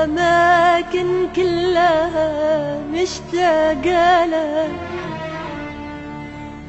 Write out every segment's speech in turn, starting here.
الأماكن كلها مشتاقة لك،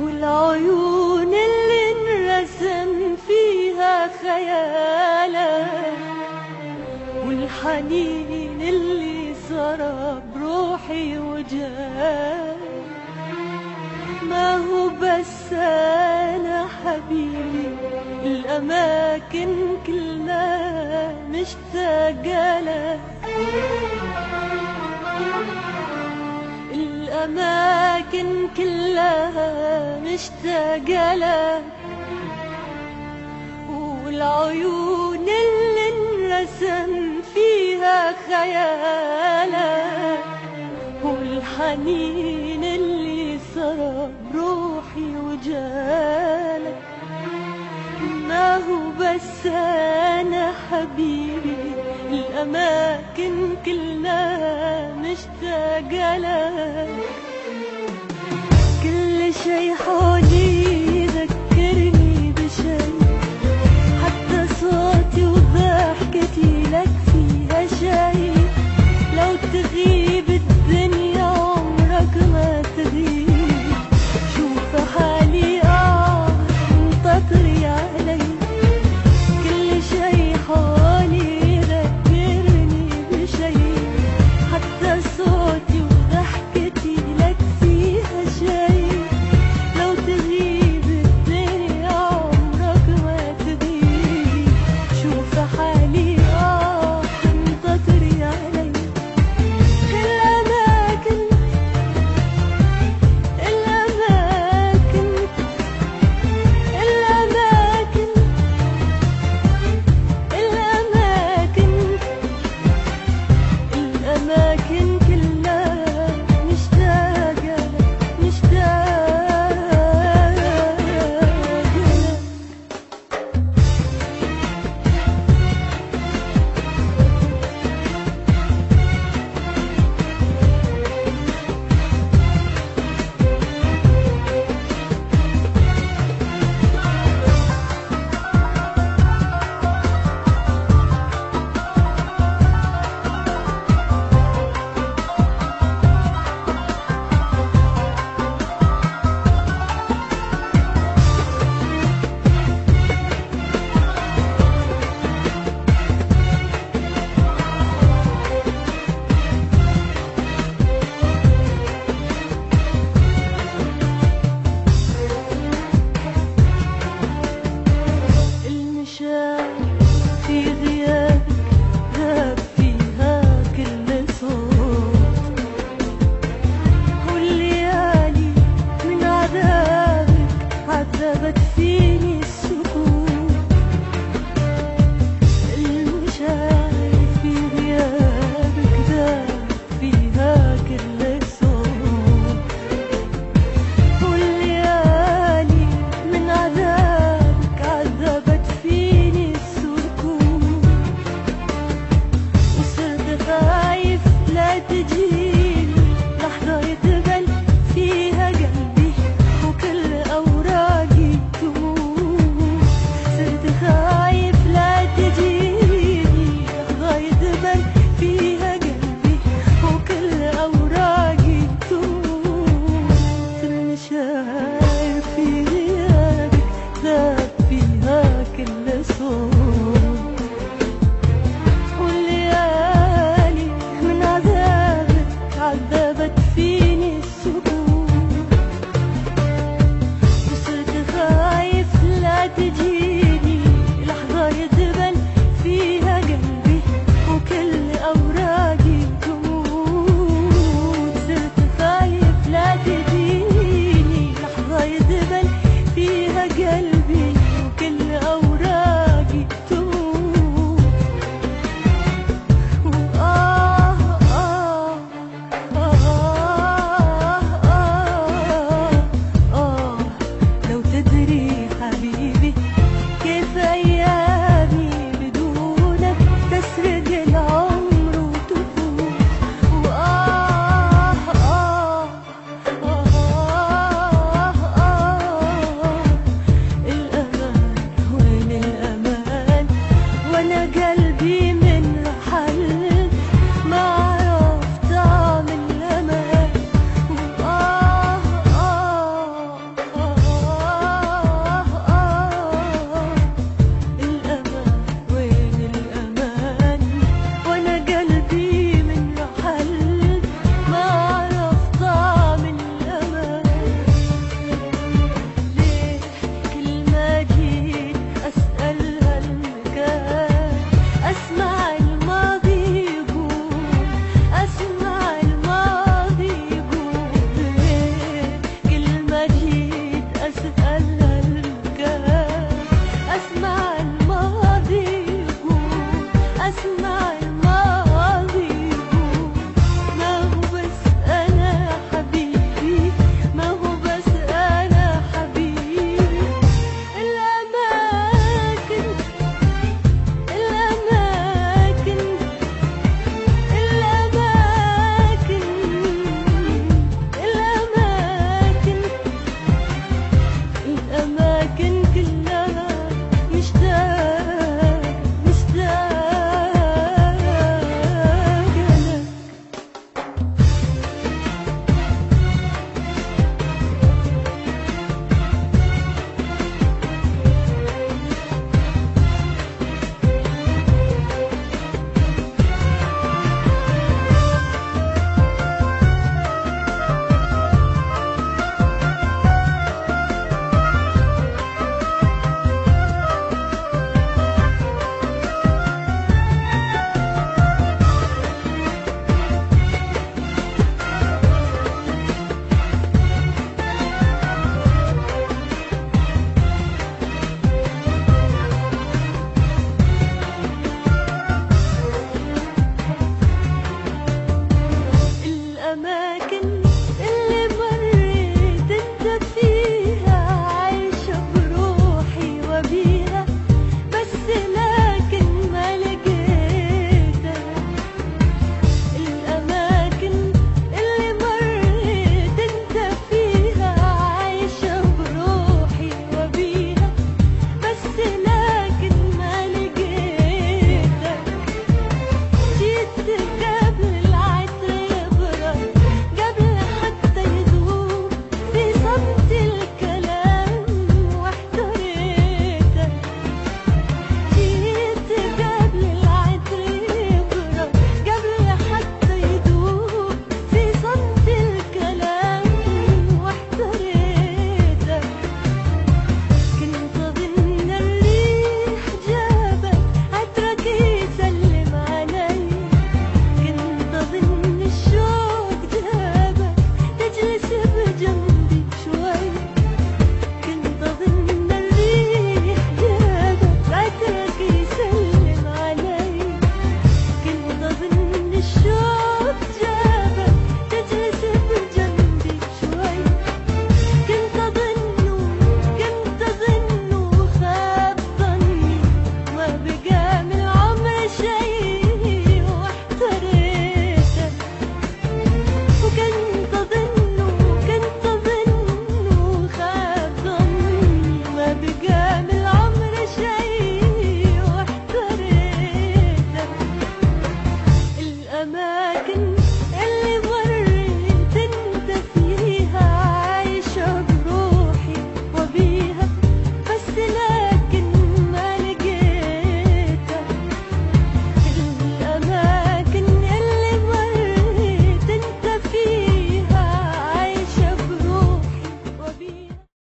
والعيون اللي انرسم فيها خيالك، والحنين اللي سرى بروحي وجاك. ما هو بس أنا حبيبي، الأماكن كلها مشتاقة لك، الأماكن كلها مشتاقة لك، والعيون اللي انرسم فيها خيالك، والحنين اللي سرى بروحي وجالك. ما هو بس أنا حبيبي، الأماكن كلها مشتاقة لك. كل شي حولي يذكرني بشي، حتى صوتي وضحكتي لك فيها شي. لو تغيب الدنيا عمرك ما تغيب، شوف حالي منتطري علي. كل شي حولي يذكرني بشي، حتى صوتي وضحكتي لك فيها شي. لو تغيب الدنيا عمرك ما تغيب، شوف حالي منتطري علي. الأماكن كلها مشتاقة لك، مشتاقة لك. في غيابك ذاب فيها كل صوت، والليالي من عذابك عذبت فيها.